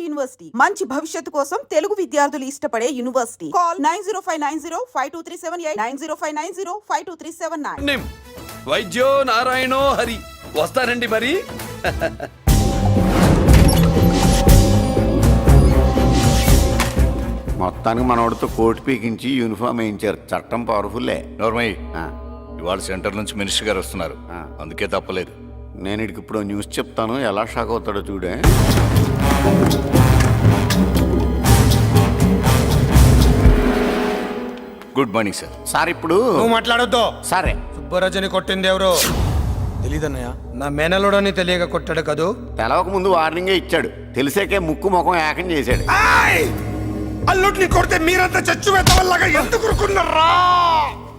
University మంచి భవిష్యత్తు కోసం తెలుగు విద్యార్థులు ఇష్టపడే యూనివర్సిటీ. కాల్ 9059052378 9059052379. వైద్యో నారాయణో హరి. వస్తానండి మరి. మొత్తానికి మనోడితో కోట్ పీకించి యూనిఫామ్ వేయించారు. చట్టం పవర్ఫుల్లే. నోర్మయ్య, ఇవాళ సెంటర్ నుంచి మినిస్టర్ గారు వస్తున్నారు, అందుకే తప్పలేదు. నేను ఇడికి ఇప్పుడు న్యూస్ చెప్తాను, ఎలా షాక్ అవుతాడో చూడే. Good morning sir. సార్ ఇప్పుడు నువ్వు మాట్లాడొద్దు. సరే. సుబ్బరాజుని కొట్టింది ఎవరు తెలీదన్నయ్య. నా మేనలోడని తెలియక కొట్టాడు కదూ. తెలవక ముందు వార్నింగే ఇచ్చాడు, తెలిసాకే ముక్కు ముఖం ఏకం చేశాడు. అల్లుడిని కొడితే మీరంతా చచ్చు వెతవల్లాగా ఎందుకు రుకున్నారా?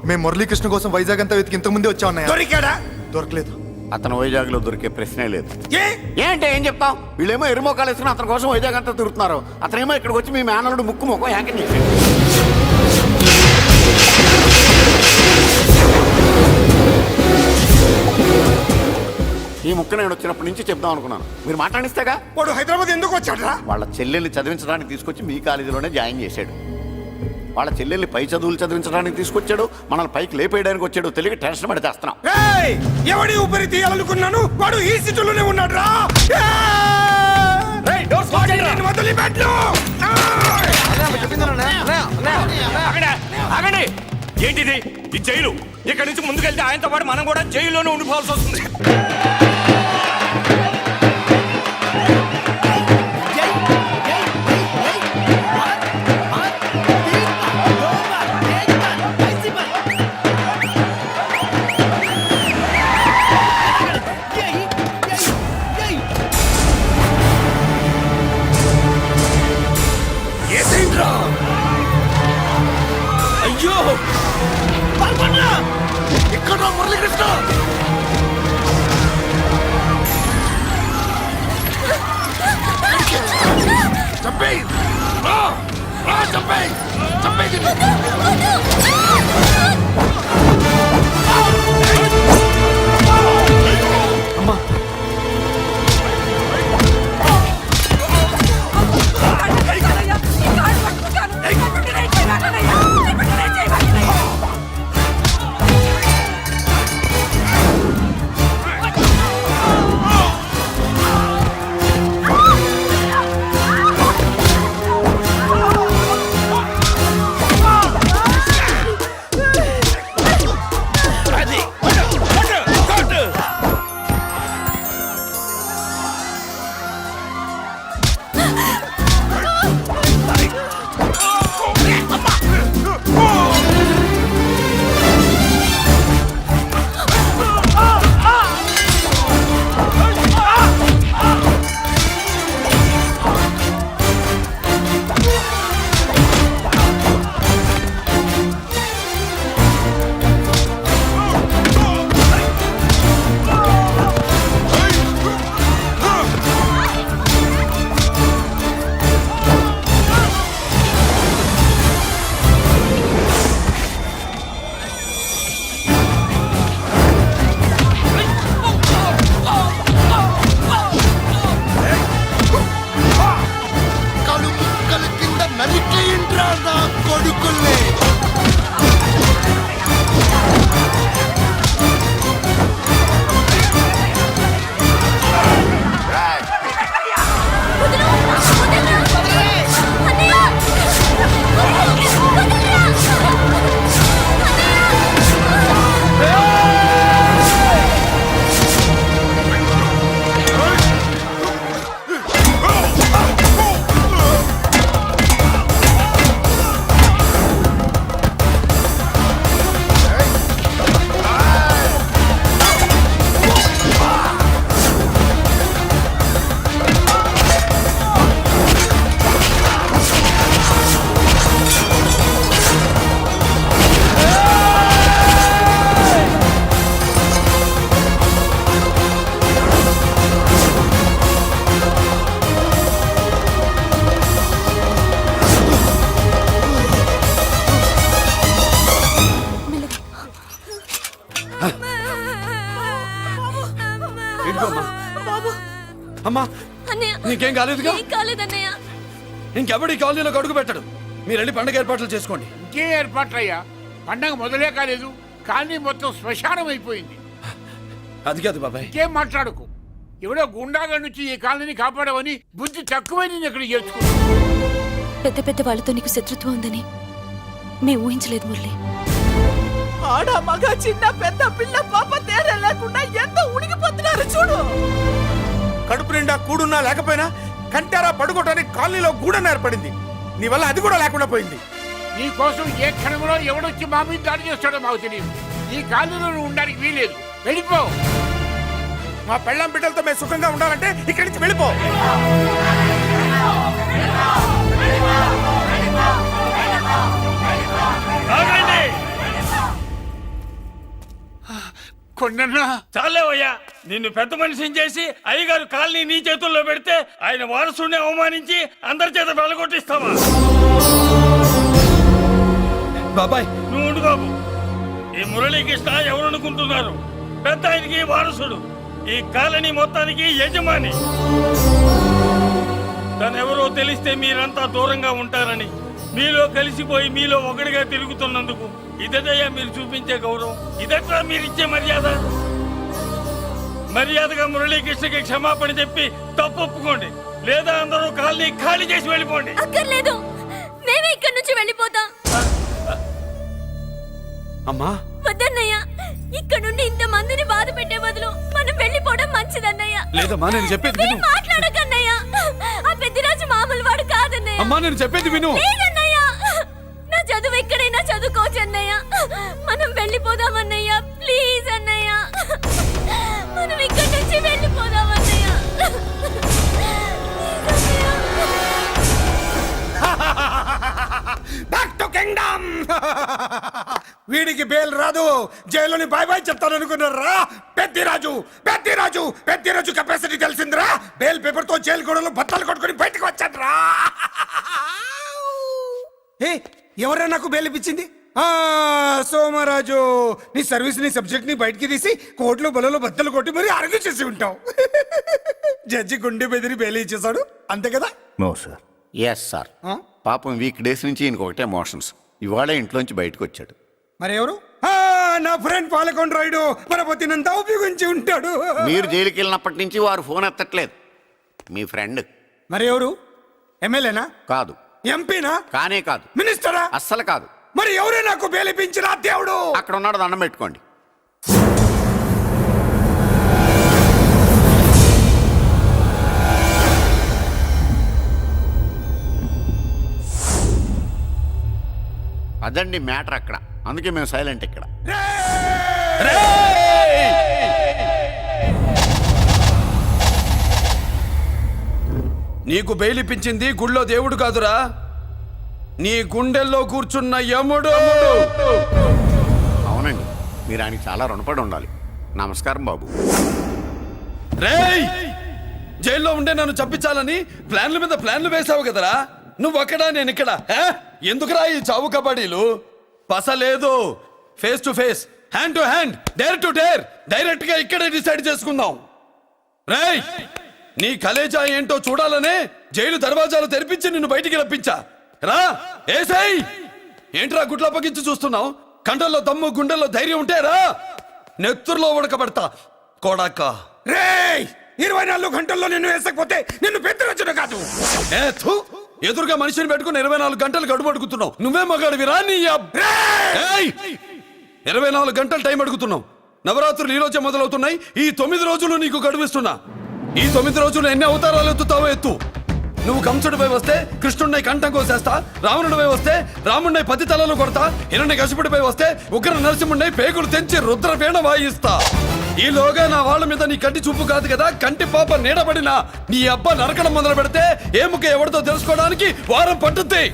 మేము మురళీకృష్ణ కోసం వైజాగ్ అంతా వెతికి ఇంతకు ముందే వచ్చా ఉన్నాయా? దొరికాడా? దొరకలేదు. అతను వైజాగ్ లో దొరికే ప్రశ్నే లేదు. ఏంటే ఏం చెప్తాం? వీళ్ళేమో ఎరుమోకాలు వేసుకుని అతని కోసం వైజాగ్ అంతా తిరుగుతున్నారు. అతనేమో ఇక్కడికి వచ్చి మీ మేనలుడు ముక్కు ముఖం ఏకం చేశాడు. ఈ ముక్క నేను వచ్చినప్పటి నుంచి చెప్దాం అనుకున్నాను, మీరు మాట్లాడిస్తేగా. వాడు హైదరాబాద్ ఎందుకు వచ్చాడరా? వాళ్ళ చెల్లెల్ని చదివించడానికి తీసుకొచ్చి మీ కాలేజీలోనే జాయిన్ చేశాడు. వాళ్ళ చెల్లెల్ని పై చదువులు చదివించడానికి తీసుకొచ్చాడు, మనల్ని పైకి లేపేయడానికి వచ్చాడు. తెలియక టెన్షన్ పడి చేస్తున్నాం. ఎవడి ఊపిరి తీయాలనుకున్నాను, వాడు ఈ సిటీలోనే ఉన్నాడు రా. ఏంటిది ఈ జైలు? ఇక్కడి నుంచి ముందుకెళ్తే ఆయనతో పాటు మనం కూడా జైల్లోనే ఉండిపోవాల్సి వస్తుంది. అయ్యో ఇక్కడ మురళీకృష్ణ చంపే చంపే చంపే. అమ్మా నీకేం కాలేదుగా? ఏం కాలేదన్నయ్య. ఇంకెవడి కాలనీలో అడుగు పెట్టడు. మీరు వెళ్ళి పండుగ ఏర్పాట్లు చేసుకోండి. ఇంకే ఏర్పాట్లయ్యా? పండగ మొదలే కాలేదు, కాలనీ మొత్తం శ్మశానం అయిపోయింది. అది కాదు బాబాయ్. ఇంకేం మాట్లాడుకు. ఎవడో గుండాగా నుంచి ఈ కాలనీని కాపాడవని బుద్ధి తక్కువై నేను ఇక్కడ చేర్చుకున్నా. పెద్ద పెద్ద వాళ్ళతో నీకు శత్రుత్వం ఉందని మేము ఊహించలేదు మురళి. ఆడ మగ చిన్న పెద్ద పిల్ల పాప తేడా లేకుండా ఎంత ఉనికిపోతున్నారు చూడు. కడుపు నిండా కూడున్నా లేకపోయినా కంటారా పడుకోవటానికి కాలనీలో గూడెం ఏర్పడింది. నీ వల్ల అది కూడా లేకుండా పోయింది. నీ కోసం ఏ క్షణంలో ఎవడొచ్చి మా మీద దాడి చేస్తాడో మాకు తెలియదు. ఈ కాలనీలో నువ్వు ఉండడానికి వీలేదు. వెళ్ళిపో. మా పెళ్ళాం బిడ్డలతో మేము సుఖంగా ఉండాలంటే ఇక్కడి నుంచి వెళ్ళిపో. కొండన్నా చాలేవయ్యా, నిన్ను పెద్ద మనిషిని చేసి అయ్యగారు కాలనీ నీ చేతుల్లో పెడితే ఆయన వారసుని అవమానించి అందరి చేత వెళ్ళగొట్టిస్తావా? బాబాయ్ నువ్వు ఉండు బాబు. ఈ మురళీకృష్ణ ఎవరనుకుంటున్నారు? పెద్ద ఆయనకి వారసుడు, ఈ కాలనీ మొత్తానికి యజమాని. తనెవరో తెలిస్తే మీరంతా దూరంగా ఉంటారని మీలో కలిసిపోయి మీలో ఒకటిగా తిరుగుతున్నందుకు ఇదయ్యా మీరు చూపించే గౌరవం. ఇదట్లా మీరిచ్చే మర్యాద. మర్యాదగా మురళీకృష్ణకి క్షమాపణ చెప్పి తప్పు ఒప్పుకోండి, లేదా అందరూ కాలనీ ఖాళీ చేసి వెళ్ళిపోండి. అక్కర్లేదు, మేమే ఇక్కడి నుంచి వెళ్ళిపోతాం. అమ్మా వద్దన్నయ్య, ఇక్కడ నుండి ఇంత మందిని బాధ పెట్టే బదులు మనం వెళ్ళిపోవడం మంచిదన్నయ్య. లేదమ్మా, నేను చెప్పేది విను. మాట్లాడకన్నయ్య, ఆ పెద్దిరాజు మామూలు వాడు కాదన్నయ్య. అమ్మా నేను చెప్పేది విను. లేదన్నయ్య, నా చదువు ఎక్కడైనా చదువుకోవచ్చు అన్నయ్య. మనం వెళ్ళిపోదామన్నయ్య, ప్లీజ్ అన్నయ్య. మనం ఇక్కడి నుంచి వెళ్ళిపోదామన్నయ్య. Back to kingdom. వీడికి బెయిల్ రాదు, జైల్లోని బాయ్ బాయ్ చెప్తాను అనుకున్నారా? పెద్దిరాజు పెద్దిరాజు పెద్దిరాజు కెపాసిటీ తెలిసిందిరా. బెయిల్ పేపర్ తో జైలు గోడలు బట్టలు కొట్టుకుని బయటకు వచ్చాడ్రా. ఏ ఎవరా నాకు బెయిల్ ఇప్పించింది? సోమరాజు, నీ సర్వీస్ నీ సబ్జెక్ట్ ని బయటికి తీసి కోర్టులో బలలో బద్దలు కొట్టి మరి ఆర్గ్యూ చేసి ఉంటావు. జడ్జి గుండె బెదిరి బెయిల్ ఇచ్చేసాడు, అంతే కదా? No sir. Yes sir. పాపం వీక్ డేస్ నుంచి ఈయనకు ఒకటే ఎమోషన్స్. ఇవాళ ఇంట్లోంచి బయటకు వచ్చాడు. మరి ఎవరు? నా ఫ్రెండ్ పాలకొండ రాయుడు పరపతినంత ఉపయోగించి ఉంటాడు. మీరు జైలుకి వెళ్ళినప్పటి నుంచి వారు ఫోన్ ఎత్తట్లేదు. మీ ఫ్రెండ్. మరి ఎవరు? ఎమ్మెల్యేనా? కాదు. ఎంపీనా? కానే కాదు. మినిస్టరా? అస్సలు కాదు. మరి ఎవరే నాకు బేలిపించిన దేవుడు? అక్కడ ఉన్నాడు, దండం పెట్టుకోండి. అదండి మ్యాటర్ అక్కడ. అందుకే మేము సైలెంట్ ఇక్కడ. నీకు బెయిల్ ఇప్పించింది గుళ్ళో దేవుడు కాదురా, నీ గుండెల్లో కూర్చున్న యముడు. అవునండి, మీరు ఆయనకి చాలా రుణపడి ఉండాలి. నమస్కారం బాబు. రేయ్, జైల్లో ఉండే నన్ను చంపించాలని ప్లాన్ల మీద ప్లాన్లు వేసావు కదరా. నువ్వు అక్కడ నేను ఇక్కడ. ఎందుకురా ఈ చావు కబడ్డీలు? పసలేదు. Face to face, hand to hand, dare to dare, direct గా ఇక్కడే డిసైడ్ చేసుకుందాం. రేయ్, నీ కలేజా ఏంటో చూడాలనే జైలు దర్వాజాలు తెరిపించి నిన్ను బయటికి రప్పించా. రా ఏసై. ఏంట్రా గుడ్ల పగించి చూస్తున్నావు? కండల్లో దమ్ము గుండెల్లో ధైర్యం ఉంటే రా, నెత్తురులో ఉడకబడతా కొడాక. రేయ్, 24 గంటల్లో నిన్ను వేసకపోతే నిన్ను పెద్దరొచ్చుడు కాదు. ఎదురుగా మనిషిని పెట్టుకుని 24 గంటలు గడుపు అడుగుతున్నావు. నువ్వే మగాడివిరా నీ 24 గంటలు టైం అడుగుతున్నావు. నవరాత్రులు ఈ రోజే మొదలవుతున్నాయి. ఈ 9 రోజులు నీకు గడువిస్తున్నా. ఈ 9 రోజులు ఎన్ని అవతారాలు ఎత్తుతావో ఎత్తు. నువ్వు కంసుడిపై వస్తే కృష్ణుడిని కంఠం కోసేస్తా, రావణుడిపై వస్తే రాముడిని 10 తలలు కొడతా, హిరణ్యకశిపుడిపై వస్తే ఉగ్ర నరసింహుడిని పేగులు తెంచి రుద్రవీణ వాయిస్తా. ఈలోగా నా వాళ్ళ మీద నీ కంటి చూపు కాదు కదా, కంటి పాప నీడబడినా నీ అబ్బ నరకడం మొదలు పెడితే ఏముక ఎవరితో తెలుసుకోవడానికి వారం పట్టుద్ది.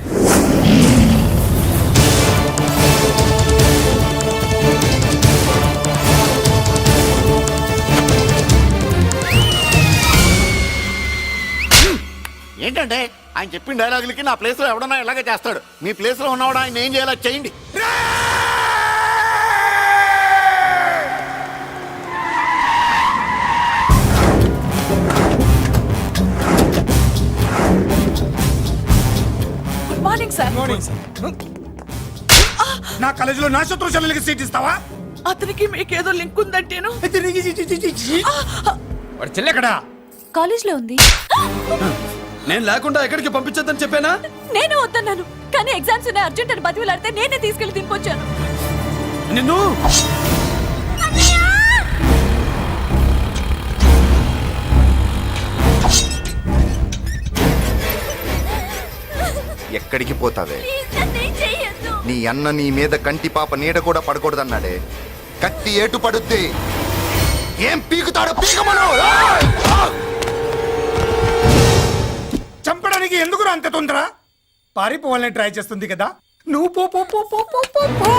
ఏంటంటే ఆయన చెప్పిన డైలాగులకి నా ప్లేస్లో ఎవడన్నా ఇలాగే చేస్తాడు. మీ ప్లేస్లో ఉన్నవాడు ఆయన ఏం చేయాలో చేయండి. సార్ నా కాలేజీలో నా శత్రు చెల్లెలకి సీట్ ఇస్తావా? అతనికి మీకేదో లింక్ ఉందంటేను. వాడు చెల్లెక్కడా? కాలేజ్ లో ఉంది. నేను లేకుండా ఎక్కడికి పంపించొద్దని చెప్పానా? నేను వద్దన్నాను, కానీ ఎగ్జామ్స్ ఉన్నాయి అర్జెంట్ అని బతిలాడితే నేనే తీసుకెళ్లి దింపొచ్చాను. నిన్ను ఎక్కడికి పోతావే? ప్లీజ్ నన్నేం చెయ్యొద్దు. నీ అన్న నీ మీద కంటి పాప నీడ కూడా పడకూడదన్నాడే. కత్తి ఏటు పడుద్ది. ఏం పీకుతాడో పీకమను. చంపడానికి ఎందుకు అంత తొందర? పారిపోవాలని ట్రై చేస్తుంది కదా. నువ్వు పో పో పో పో పో పో పో.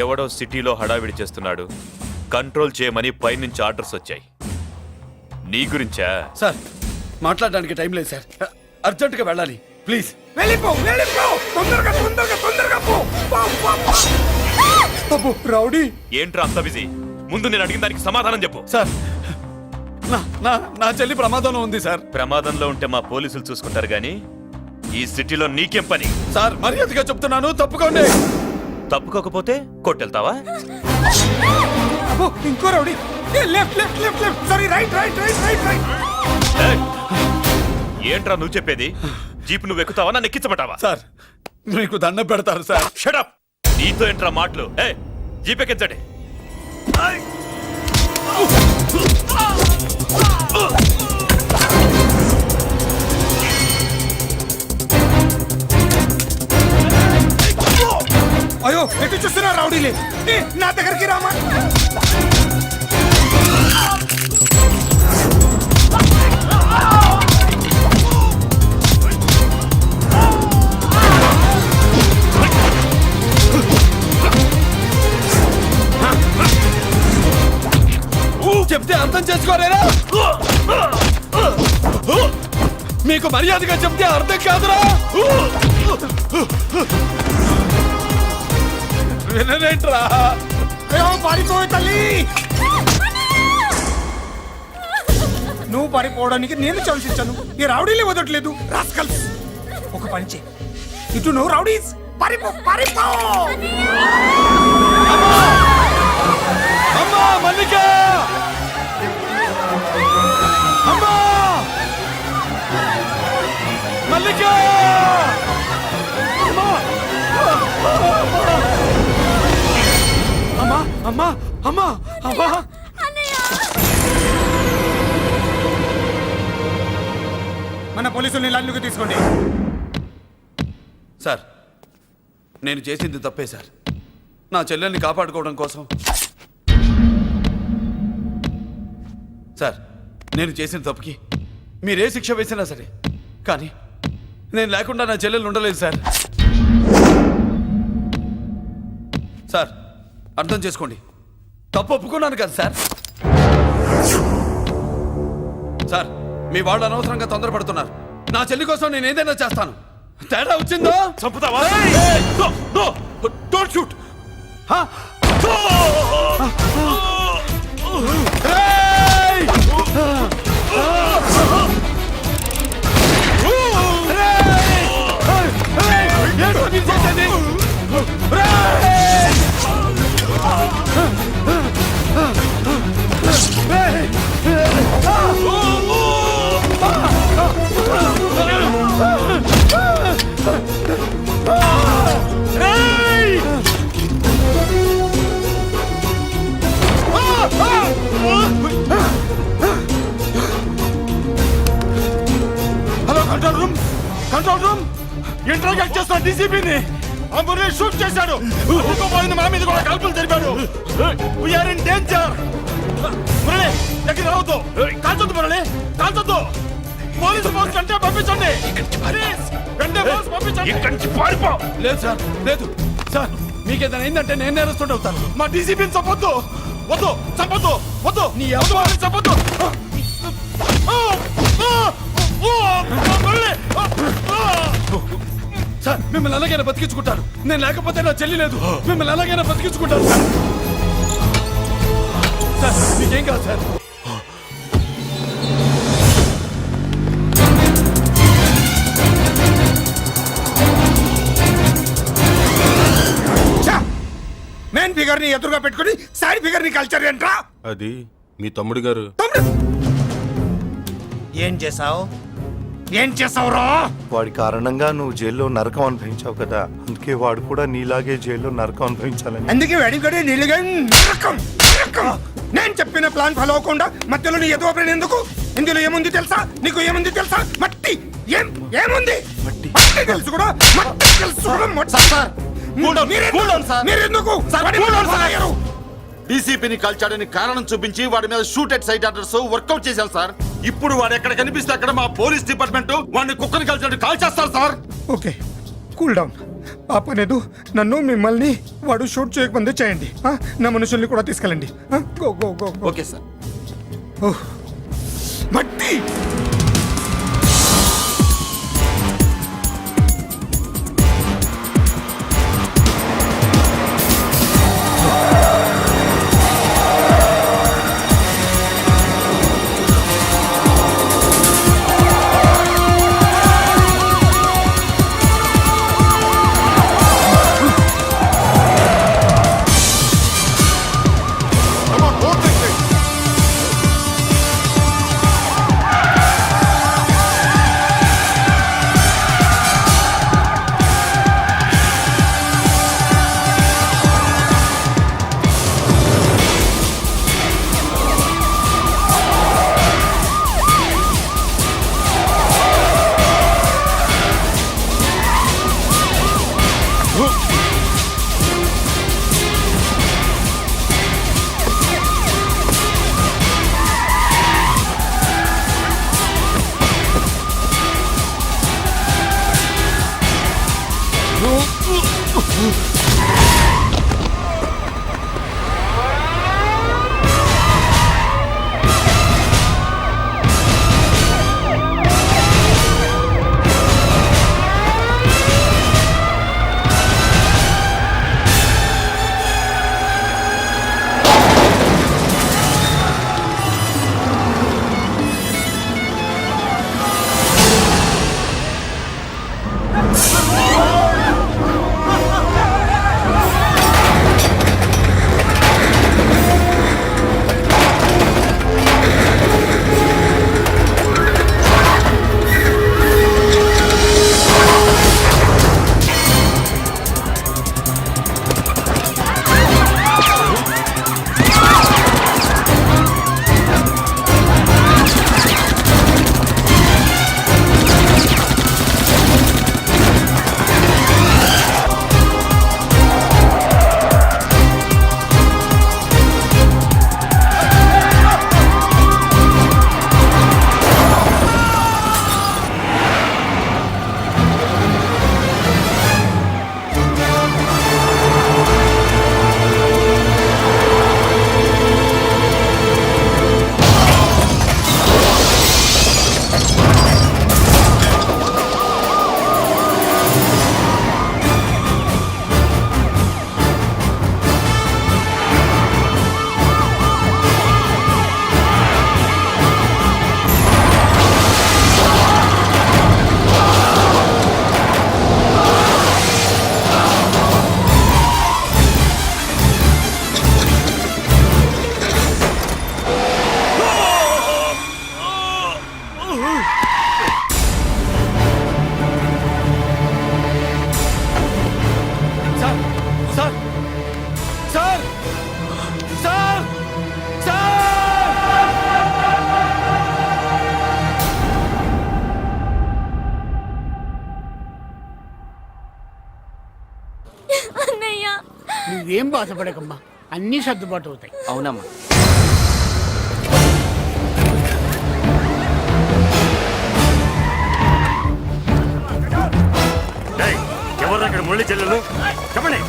ఎవడో సిటీలో హడావిడి చేస్తున్నాడు, కంట్రోల్ చేయమని పైనుంచి ఆర్డర్స్ వచ్చాయి. నీ గురించా? సార్ మాట్లాడడానికి టైం లేదు సార్, అర్జెంటుగా వెళ్ళాలి ప్లీజ్. వెళ్ళిపో వెళ్ళిపో, తొందరగా తొందరగా తొందరగా పో. పో, పో, పో. అబ్బో, రౌడీ. ఏంట్రా అంత బిజీ? ముందు నేను అడిగిన దానికి సమాధానం చెప్పు. సార్ నా చెల్లి ప్రమాదంలో ఉంది సార్. ప్రమాదంలో ఉంటే మా పోలీసులు చూసుకుంటారు గానీ ఈ సిటీలో నీకేం పని? సార్ మర్యాదగా చెప్తున్నాను, తప్పుకోండి. తప్పుకోకపోతే కొట్టెళ్తావా? అబ్బో, ఇంకో rowdy. Left left left left, sorry right right right right right. ఏయ్! ఏంట్రా నువ్వు చెప్పేది? జీప్ నువ్వు ఎక్కుతావా, నన్ను ఎక్కించబట్టావా? సార్ మీకు దండం పెడతారు సార్. షటప్! నీతో ఏంట్రా మాటలు? జీప్ ఎక్కించండి. అయ్యో, ఎటు చూస్తున్నా రౌడీలే. నా దగ్గరికి రామా. చెప్తే అర్థం చేసుకోలేరా? మీకు మర్యాదగా చెప్తే అర్థం కాదురా? వినరేంట్రా? పారిపోయి తల్లి. నువ్వు పారిపోవడానికి నేను ఛాన్స్ ఇచ్చాను, ఈ రౌడీలే వదట్లేదు. రాస్కల్స్, ఒక పని చేయి, ఇటు నువ్వు రౌడీస్ పారిపో పారిపో. అమ్మా మల్లిక! అమ్మా మల్లిక! అమ్మా అమ్మా అమ్మా అమ్మా! మన పోలీసుల్ని లైన్లోకి తీసుకోండి. సార్ నేను చేసింది తప్పే సార్. నా చెల్లెల్ని కాపాడుకోవడం కోసం. సార్ నేను చేసిన తప్పుకి మీరే శిక్ష వేసినా సరే, కానీ నేను లేకుండా నా చెల్లెలు ఉండలేదు సార్. సార్ అర్థం చేసుకోండి, తప్పు ఒప్పుకున్నాను కదా సార్. సార్ మీ వాళ్ళు అనవసరంగా తొందరపడుతున్నారు. నా చెల్లి కోసం నేను ఏదైనా చేస్తాను. తేడా వచ్చిందో చంపుతావా? Don't shoot. Hello control room, control room. Interrogate చేస్తున్న డీసీపీని ఆ మురళి షూట్ చేశాడు. పోయింది, మా మీద కూడా కాల్పులు జరిపాడు. We're in danger. మురళి దగ్గర రావద్దు, కాల్చొద్దు మురళి, కాల్చొద్దు. పోలీసు ఫోర్స్ కంటే పంపించండి. వెంటనే ఫోర్స్ పంపించండి. ఇక్కడి నుంచి పారిపో. లేదు సార్, లేదు సార్. మీకేదైనా అయిందంటే నేను నేరస్తుడు అవుతాను. మా డీసీపీని చంపొద్దు, వద్దు, చంపొద్దు, వద్దు, నీ ఎవరు చంపొద్దు. మిమ్మల్ని అలాగైనా బతికించుకుంటాను. నేను లేకపోతే నా చెల్లి లేదు. మిమ్మల్ని అలాగైనా బతికించుకుంటాను సార్. సార్ మీకేం కాదు సార్. మెయిన్ ఫిగర్ ని ఎదురుగా పెట్టుకుని సైడ్ ఫిగర్ ని కల్చర్ ఏంట్రా? అది మీ తమ్ముడు గారు. ఏం చేసావు? ఏం చేసావురా? వాడి కారణంగా నువ్వు జైల్లో నరకం అనుభవించావు కదా, అందుకే వాడు కూడా నీలాగే జైల్లో నరకం అనుభవించాలని. అందుకే వెడిగడే నీళ్ళుగా నరకం నరకం. నేను చెప్పిన ప్లాన్ ఫాలో అవ్వకుండా మధ్యలో నీ ఎదురు ఓపెన్ ఎందుకు? ఇందులో ఏముంది తెలుసా? నీకు ఏముంది తెలుసా? మట్టి. ఏముంది? మట్టి తెలుసు కూడా. మట్టి తెలుసు కూడా. మీరెందుకు డీసీపీని కాల్చాడని కారణం చూపించి వాడి మీద shoot at sight orders work out చేశారు సార్. ఇప్పుడు వాడు ఎక్కడ కనిపిస్తే అక్కడ మా పోలీస్ డిపార్ట్మెంట్ వాడిని కుక్కని కాల్చాడు కాల్ చేస్తారు సార్. Okay, cool down. ఆ పనేదు నన్ను మిమ్మల్ని వాడు షూట్ చేయకముందే చేయండి. నా మనుషుల్ని కూడా తీసుకెళ్ళండి. Go go go. Okay sir. మట్టి నువ్వేం బాధపడకమ్మా, అన్నీ సర్దుబాటు అవుతాయి. అవునమ్మా. ఎవరు అక్కడ మురళి చెల్లెలు చెప్పండి.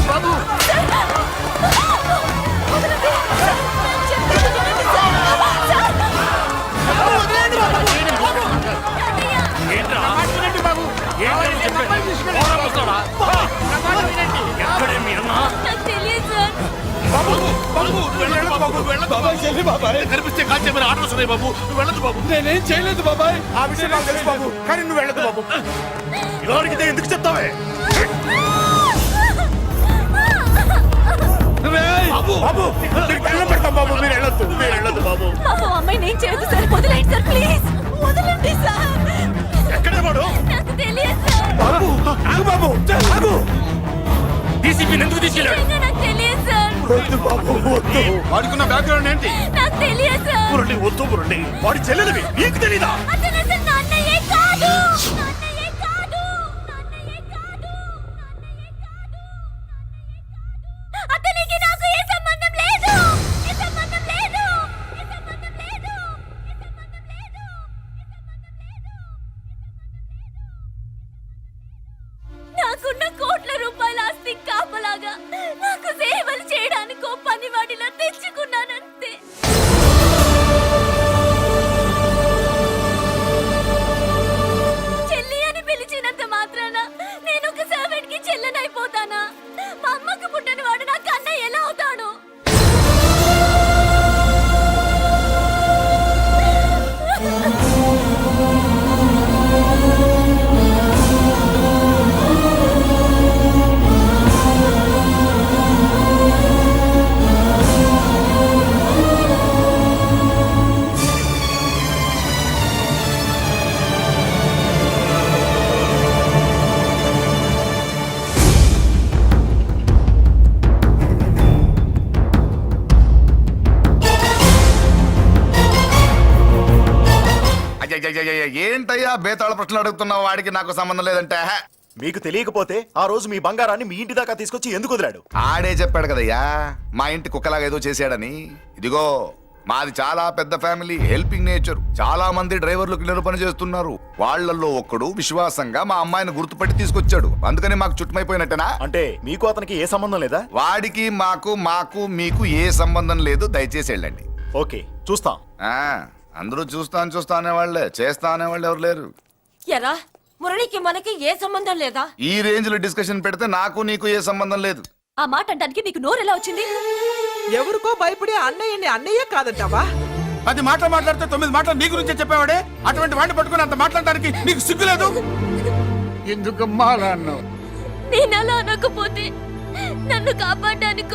బాబు వస్తాడా నా మాట వినండి. ఎక్కడే మీ అన్న నాకు తెలియదు సార్. బాబు వెళ్ళదు బాబు వెళ్ళదు బాబాయ్ చెల్లి బాబాయ్ కనిపిస్తే కాల్చేమని ఆర్డర్స్ ఉన్నాయి బాబు నువ్వు వెళ్ళదు బాబు నేనేం చేయలేదు బాబాయ్. ఆ విషయం నాకు తెలుసు బాబు, కానీ నువ్వు వెళ్ళదు బాబు. ఎవరికి ఎందుకు చెప్తావే బాబు బాబు నీకు దండం పెడతాం బాబు, మీరు వెళ్ళొద్దు బాబు. పాపం అమ్మాయి నేను చేయదు సార్. వదిలేండి సార్, ప్లీజ్ వదలండి సార్. ఎక్కడే వాడు నాకు తెలియదు సార్. బాబు ఆగు బాబు, ఆగు. డీసీపీని ఎందుకు తీసుకెళ్ళాడు నిజంగా నాకు తెలియదు సార్. వద్దు బాబు, వద్దు. వాడుకున్న బ్యాక్గ్రౌండ్ ఏంటి నాకు తెలియదు సార్. మురళి వద్దు మురళి వాడి చెల్లెలివి నీకు తెలీదా అతను అసలు నా అన్నయ్యే కాదు. నా అన్నయ్యే కాదు. నా అన్నయ్యే కాదు. అతనికి నాకు ఏ సంబంధం లేదు. ఏ సంబంధం లేదు. ఏ సంబంధం లేదు. ఏ సంబంధం లేదు. నాకున్న కోట్ల రూపాయల ఆస్తి కాపలాగా నాకు సేవలు చేయడానికి ఓ పనివాడిలా తెచ్చుకున్నానంతే. చెల్లి అని పిలిచినంత మాత్రాన నేను ఒక సర్వెంట్ కి చెల్లెనైపోతానా? మా అమ్మకు పుట్టిన వాడు నా కన్నయ్య ఎలా అవుతాడు? అయ్యయ్యయ్యయ్య, ఏంటయ్యా బేతాళ ప్రశ్నలు అడుగుతున్నావు? వాడికి నాకు సంబంధం లేదంటే హే. మీకు తెలియకపోతే ఆ రోజు మీ బంగారాన్ని మీ ఇంటి దాకా తీసుకొచ్చి ఎందుకు వదిలాడు? ఆడే చెప్పాడు కదయ్యా మా ఇంటి కుక్కలాగా ఏదో చేశాడని. ఇదిగో మాది చాలా పెద్ద ఫ్యామిలీ, హెల్పింగ్ నేచర్. చాలా మంది డ్రైవర్లు క్లీనర్ పని చేస్తున్నారు. వాళ్ళల్లో ఒక్కడు విశ్వాసంగా మా అమ్మాయిని గుర్తుపట్టి తీసుకొచ్చాడు. అందుకని మాకు చుట్టుమైపోయినట్టేనా? అంటే మీకు అతనికి ఏ సంబంధం లేదా? వాడికి మాకు మీకు ఏ సంబంధం లేదు. దయచేసి వెళ్ళండి. ఓకే, చూస్తాం. ఆ, అందరూ చూస్తా అనేవాళ్లే, చేస్తా అనేవాళ్ళు ఎవరు లేరు. ఎరా మురళికి మనకి ఏ సంబంధం లేదా? ఈ రేంజ్ లో డిస్కషన్ పెడితే నాకు నీకు ఏ సంబంధం లేదు. ఆ మాట అంటానికి నీకు నోరు ఎలా వచ్చింది? ఎవరికో భయపడి అన్నయ్యని అన్నయ్య కాదంటావా? 10 మాటలు మాట్లాడితే 9 మాటలు నీ గురించే చెప్పేవాడే. అటువంటి వాడిని పట్టుకుని అంత మాట్లాడడానికి నీకు సిగ్గులేదు? ఎందుకమ్మా అలా అన్నావు? నేను అలా అనకపోతే నన్ను కాపాడడానికి